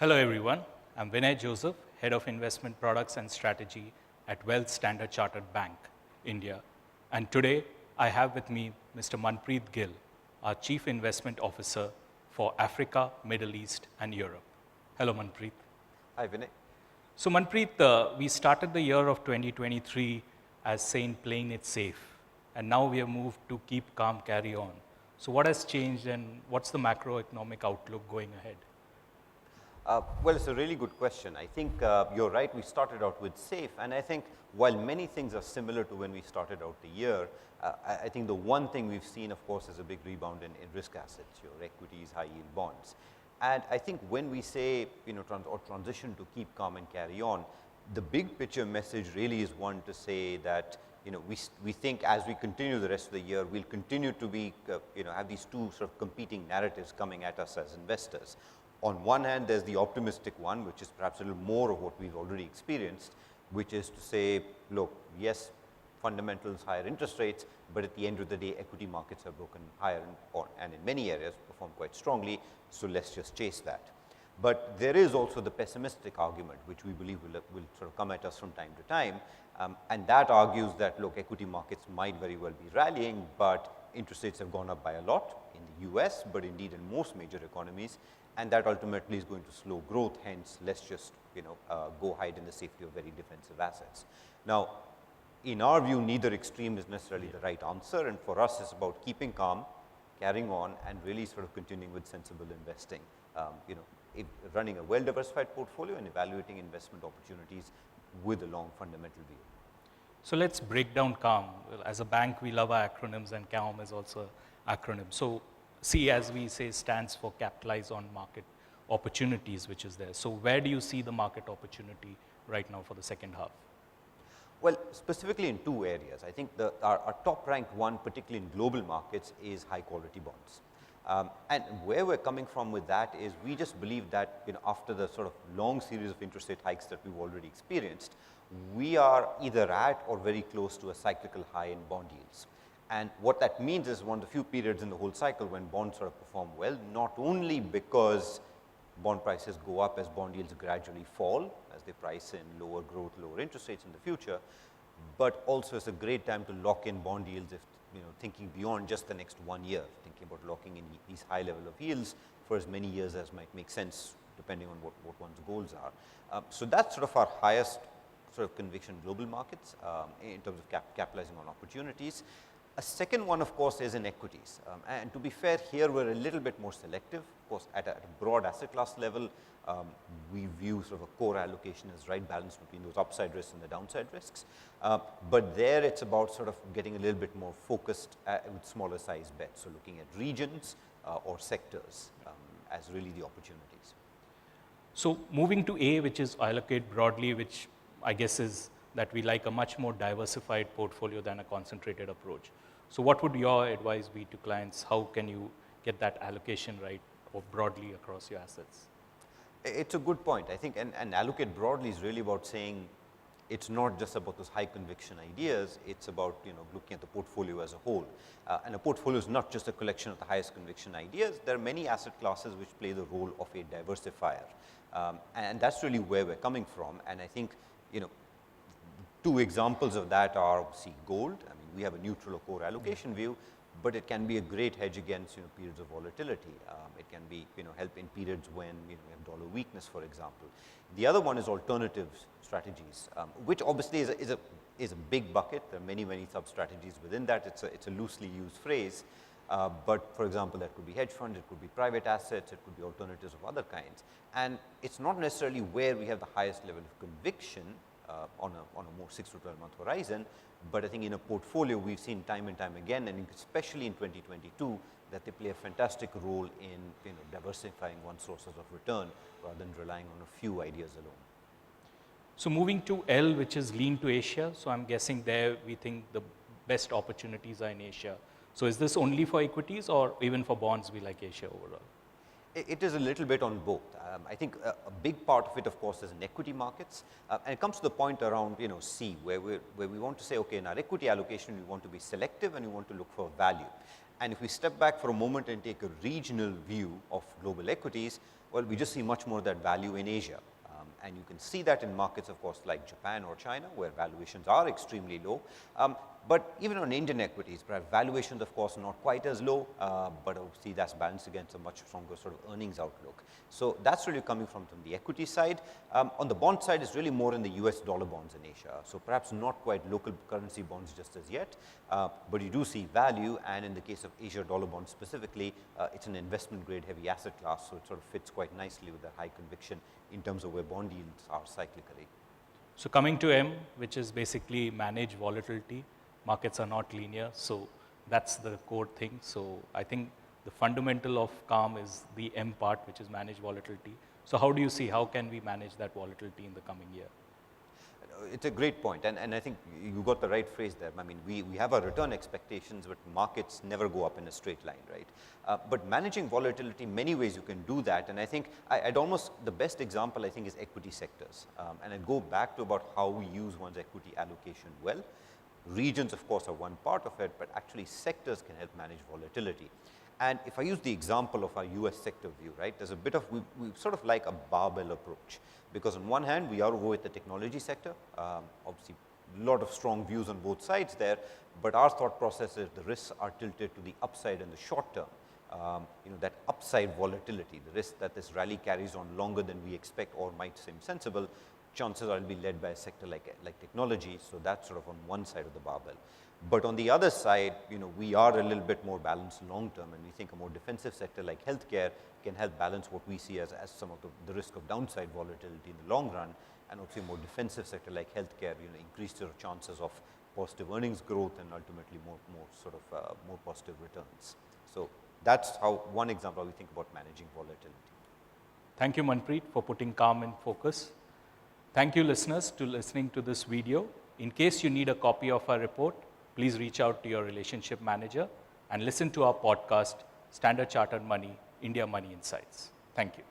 Hello everyone, I'm Vinay Joseph, Head of Investment Products and Strategy at Wealth Standard Chartered Bank, India. And today I have with me Mr. Manpreet Gill, our Chief Investment Officer for Africa, Middle East and Europe. Hello Manpreet. Hi Vinay. So Manpreet, we started the year of 2023 as saying playing it safe. And now we have moved to keep calm, carry on. So what has changed and what's the macroeconomic outlook going ahead? Well, it's a really good question. I think you're right, we started out with safe, and I think while many things are similar to when we started out the year, I think the one thing we've seen, of course, is a big rebound in risk assets, your equities, high yield bonds. And I think when we say, transition to keep calm and carry on, the big picture message really is one to say that, we think as we continue the rest of the year, we'll continue to be, have these two sort of competing narratives coming at us as investors. On one hand, there's the optimistic one, which is perhaps a little more of what we've already experienced, which is to say, look, yes, fundamentals, higher interest rates, but at the end of the day, equity markets have broken higher and in many areas perform quite strongly, so let's just chase that. But there is also the pessimistic argument, which we believe will sort of come at us from time to time, and that argues that, look, equity markets might very well be rallying, but interest rates have gone up by a lot in the US, but indeed in most major economies, and that ultimately is going to slow growth, hence let's just go hide in the safety of very defensive assets. Now, in our view, neither extreme is necessarily the right answer, and for us it's about keeping calm, carrying on, and really sort of continuing with sensible investing. Running a well-diversified portfolio and evaluating investment opportunities with a long fundamental view. So let's break down CALM. As a bank, we love our acronyms, and CALM is also an acronym. So C, as we say, stands for capitalize on market opportunities, which is there. So where do you see the market opportunity right now for the second half? Well, specifically in two areas. I think our top ranked one, particularly in global markets, is high quality bonds. And where we're coming from with that is we just believe that after the sort of long series of interest rate hikes that we've already experienced, we are either at or very close to a cyclical high in bond yields. And what that means is one of the few periods in the whole cycle when bonds sort of perform well, not only because bond prices go up as bond yields gradually fall as they price in lower growth, lower interest rates in the future, but also it's a great time to lock in bond yields if thinking beyond just the next 1 year, thinking about locking in these high level of yields for as many years as might make sense depending on what one's goals are. So that's sort of our highest sort of conviction global markets in terms of capitalizing on opportunities. A second one, of course, is in equities. And to be fair, here we're a little bit more selective. Of course, at a broad asset class level, we view sort of a core allocation as right balance between those upside risks and the downside risks. But there it's about sort of getting a little bit more focused with smaller size bets. So looking at regions or sectors as really the opportunities. So moving to A, which is allocate broadly, which I guess is that we like a much more diversified portfolio than a concentrated approach. So what would your advice be to clients? How can you get that allocation right or broadly across your assets? It's a good point. I think and allocate broadly is really about saying it's not just about those high conviction ideas, it's about looking at the portfolio as a whole. And a portfolio is not just a collection of the highest conviction ideas. There are many asset classes which play the role of a diversifier. And that's really where we're coming from. And I think two examples of that are obviously gold. I mean, we have a neutral or core allocation view, but it can be a great hedge against periods of volatility. It can be help in periods when we have dollar weakness, for example. The other one is alternative strategies, which obviously is a big bucket. There are many sub strategies within that. It's a loosely used phrase, but for example, that could be hedge funds, it could be private assets, it could be alternatives of other kinds. And it's not necessarily where we have the highest level of conviction. On a more 6 to 12 month horizon, but I think in a portfolio we've seen time and time again, and especially in 2022, that they play a fantastic role in diversifying one's sources of return rather than relying on a few ideas alone. So moving to L, which is lean to Asia. So I'm guessing there we think the best opportunities are in Asia. So is this only for equities or even for bonds we like Asia overall? It is a little bit on both. I think a big part of it, of course, is in equity markets, and it comes to the point around C, where we want to say, okay, in our equity allocation, we want to be selective and we want to look for value. And if we step back for a moment and take a regional view of global equities, well, we just see much more of that value in Asia. And you can see that in markets, of course, like Japan or China, where valuations are extremely low. But even on Indian equities, perhaps valuations, of course, not quite as low, but obviously that's balanced against a much stronger sort of earnings outlook. So that's really coming from the equity side. On the bond side, it's really more in the US dollar bonds in Asia. So perhaps not quite local currency bonds just as yet, but you do see value. And in the case of Asia dollar bonds specifically, it's an investment grade heavy asset class. So it sort of fits quite nicely with the high conviction in terms of where bond yields are cyclically. So coming to M, which is basically manage volatility. Markets are not linear, so that's the core thing. So I think the fundamental of calm is the M part, which is manage volatility. So how do you see, how can we manage that volatility in the coming year? It's a great point, and I think you got the right phrase there. I mean, we have our return expectations, but markets never go up in a straight line, right? But managing volatility, many ways you can do that, and I think I'd almost, the best example I think is equity sectors. And I'd go back to about how we use one's equity allocation well. Regions, of course, are one part of it, but actually sectors can help manage volatility. And if I use the example of our US sector view, right, there's a bit of, we sort of like a barbell approach, because on one hand, we are over with the technology sector, obviously a lot of strong views on both sides there, but our thought process is the risks are tilted to the upside in the short term. That upside volatility, the risk that this rally carries on longer than we expect or might seem sensible, chances are it will be led by a sector like technology, so that's sort of on one side of the barbell. But on the other side, we are a little bit more balanced long term, and we think a more defensive sector like healthcare can help balance what we see as some of the risk of downside volatility in the long run, and obviously a more defensive sector like healthcare, increase your chances of positive earnings growth and ultimately more positive returns. So that's how one example we think about managing volatility. Thank you, Manpreet, for putting calm in focus. Thank you, listeners, to listening to this video. In case you need a copy of our report, please reach out to your relationship manager and listen to our podcast, Standard Chartered Money, India Money Insights. Thank you.